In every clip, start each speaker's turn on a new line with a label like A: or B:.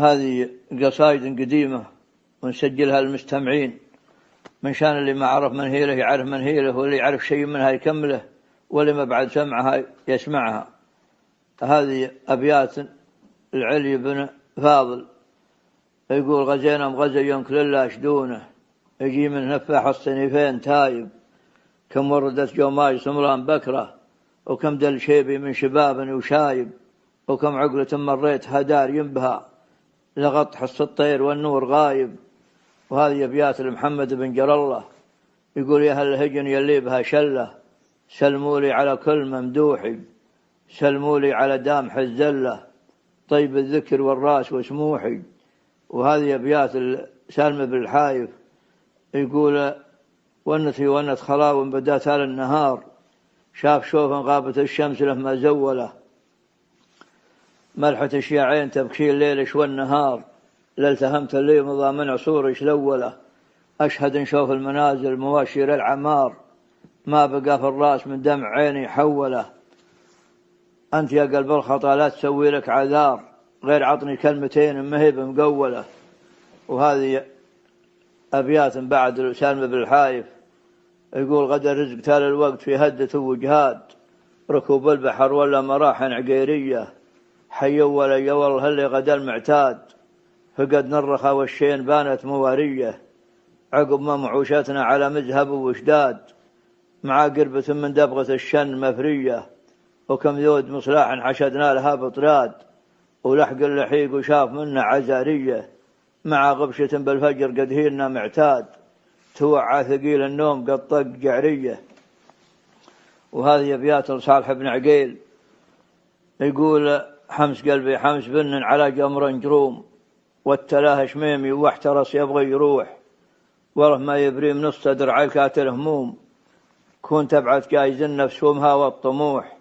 A: هذه قصائد قديمة ونسجلها للمستمعين، من شان اللي ما عرف من هي له يعرف من هي له، واللي يعرف شيء منها يكمله، واللي ما بعد سمعها يسمعها. هذه أبيات العلي بن فاضل، يقول: غزينا مغزى يوم كل الله شدونه، يجي من نفاح الصنيفين تايب، كم وردت جوماج سمران بكرة، وكم دل شيبي من شباب وشايب، وكم عقلة مريت هدار ينبها، لغط حص الطير والنور غايب. وهذه أبيات لمحمد بن جر الله، يقول: يا هل هجن يلي بها شلة، سلمولي على كل ممدوحي، سلمولي على دامح الزلة، طيب الذكر والراس وسموحي. وهذه أبيات سالم بن الحايف، يقول: ونثي ونت خلاو بدات على النهار، شاف شوفا غابت الشمس له ما زوله، ملحة الشياعين تبكي الليل شو النهار، لالتهمت اللي مضى من عصور شلوله، أشهد نشوف المنازل مواشير العمار، ما بقى في الراس من دمع عيني حوله. أنت يا قلب الخطا لا تسوي لك عذار، غير عطني كلمتين مهيب مقولة. وهذه أبيات بعد سالم بن الحايف، يقول: غدا الرزق تال الوقت في هدة وجهاد، ركوب البحر ولا مراحن عقيرية، حي ولا يول هل غدا المعتاد، فقد نرخى والشين بانت موارية، عقب ما معوشتنا على مذهب وشداد، مع قربة من دبغة الشن مفرية، وكم ذود مصلاح حشدنا لها بطراد، ولحق اللحيق وشاف منا عزارية، مع غبشة بالفجر قد هينا معتاد، توعى ثقيل النوم قد طق جعرية. وهذه أبيات صالح بن عقيل، يقول: حمس قلبي حمس بن على جمر جروم، والتلاه شميمي واحترس يبغي يروح، وره ما يبري من الصدر عيكات الهموم، كون تبعث جايز النفس ومها والطموح،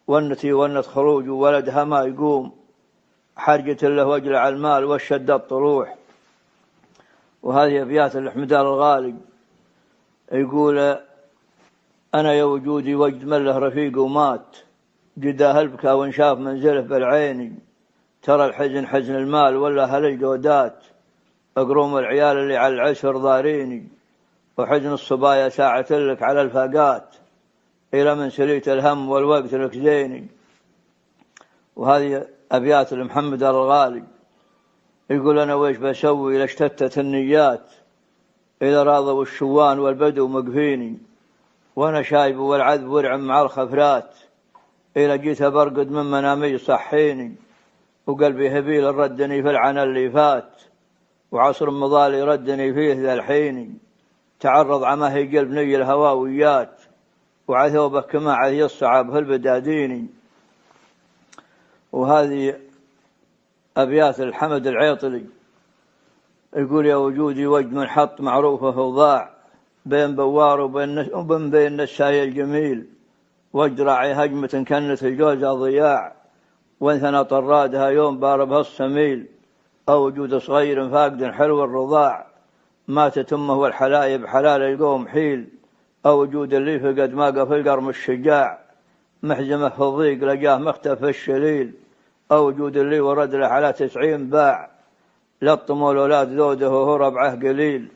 A: والنتي والنت خروج وولدها ما يقوم، حرجة له وجلع المال والشد الطروح. وهذه أبيات الحمدان الغالي، يقول: أنا يا وجودي وجد من له رفيق ومات، جدا هلبكى وانشاف منزله بالعيني، ترى الحزن حزن المال ولا هل الجودات، أقروم العيال اللي على العسر ضاريني، وحزن الصبايا ساعة لك على الفاقات، إلى من سليت الهم والوقت لك زيني. وهذه أبيات لمحمد الغالي، يقول: أنا ويش بسوي لاشتتت النيات، إذا راضوا الشوان والبدو مقفيني، وأنا شايب والعذب ورع مع الخفرات، إذا جيت برقد من منامي صحيني، وقلبي هبيل ردني في العنا اللي فات، وعصر مضالي ردني فيه ذا الحين، تعرض عماه قلبني الهواويات، وعثوبه كما عثي الصعب البداديني. وهذه أبيات الحمد العيطلي، يقول: يا وجودي وجد من حط معروفه وضاع، بين بوار وبين بين الشاي الجميل، وجد راعي هجمة كنت الجوزة ضياع، وانثنى طرادها يوم باربها السميل، أو وجود صغير فاقد حلو الرضاع، ما تتمه والحلايب حلال القوم حيل، أو وجود اللي فقد ما قف القرم الشجاع، محزمه في الضيق لقاه مختف الشليل، أو وجود اللي ورد له على 90 باع، لطموا الأولاد ذوده وهو ربعه قليل،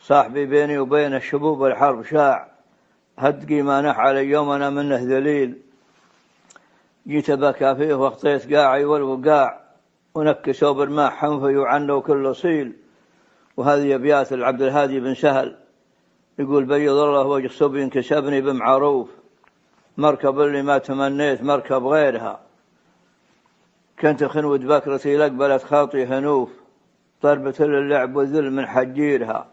A: صاحبي بيني وبين الشبوب الحرب شاع، هدقي ما نح علي يوم أنا منه ذليل، جيت بكى فيه واخطيت قاعي والوقاع، ونكسوا بالماء حنفي وعنه كل صيل. وهذه أبيات العبد الهادي بن سهل، يقول: بيض الله وجه صبي كسبني بمعروف، مركب اللي ما تمنيت مركب غيرها، كنت خنود بكرتي لقبلت خاطي هنوف، ضربة اللعب والذل من حجيرها،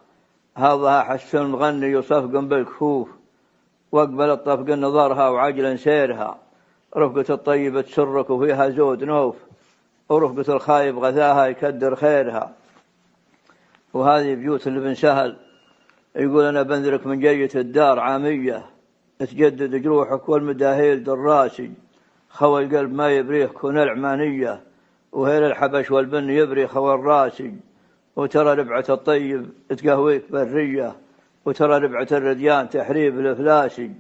A: هذا حسن مغني يصفق بالكفوف، واقبل الطفق نظرها وعجلا سيرها، رفقة الطيبة تسرك وفيها زود نوف، ورفقة الخايب غثاها يكدر خيرها. وهذه بيوت بن سهل، يقول: أنا بنذرك من جية الدار عامية، تجدد جروحك والمداهيل دراسي، خوى القلب ما يبريه كون العمانية، وهيل الحبش والبن يبري خوى الراسي، وترى ربعة الطيب تقهويك برية، وترى ربعة الرديان تحريب الإفلاسي،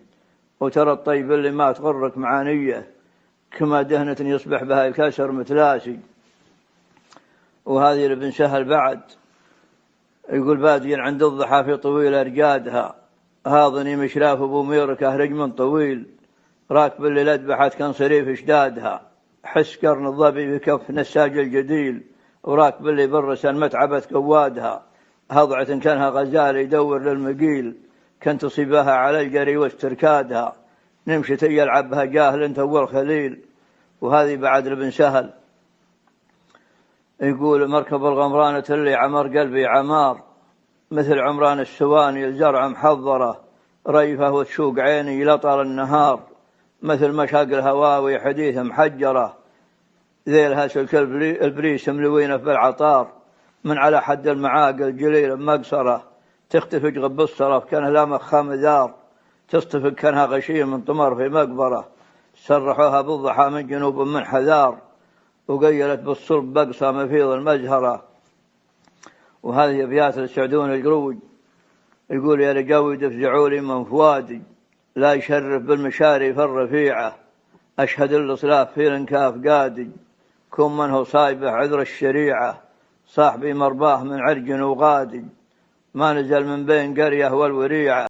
A: وترى الطيب اللي ما تغرك معانية، كما دهنة يصبح بها الكسر متلاسي. وهذه لابن سهل بعد يقول باديا عند الضحى في طويل أرجادها، هاضني مشراف أبو ميركة رجم طويل، راكب اللي أذبحت كان صريف إشدادها، حس قرن الظبي بكف نساج الجديل، وراكب اللي برس متعبة قوادها، هضعة كانها غزال يدور للمقيل، كنت تصيبها على الجري واستركادها، نمشت يلعبها جاهل تول خليل. وهذه بعد لابن سهل يقول مركب الغمرانة اللي عمر قلبي عمار، مثل عمران السواني الزرع محضرة، ريفه وتشوق عيني لطل النهار، مثل مشاق الهواوي حديث محجرة، ذيلها سلك البريس ملوينه بالعطار، من على حد المعاقل جليل مقصرة، تختفق غب الصرف كانها لا مخام ذار، تصطفق كانها غشيم من طمر في مقبرة، سرحوها بالضحى من جنوب من حذار، وقيلت بالصلب بقصة مفيض المزهرة. وهذه أبيات السعدون القروج يقول يا رجاوي افزعوا لي من فوادي، لا يشرف بالمشارف الرفيعة، أشهد الإصلاف في الانكاف قادي، كن من هو صايبه عذر الشريعة، صاحبي مرباه من عرج وغادي، ما نزل من بين قرية والوريعة.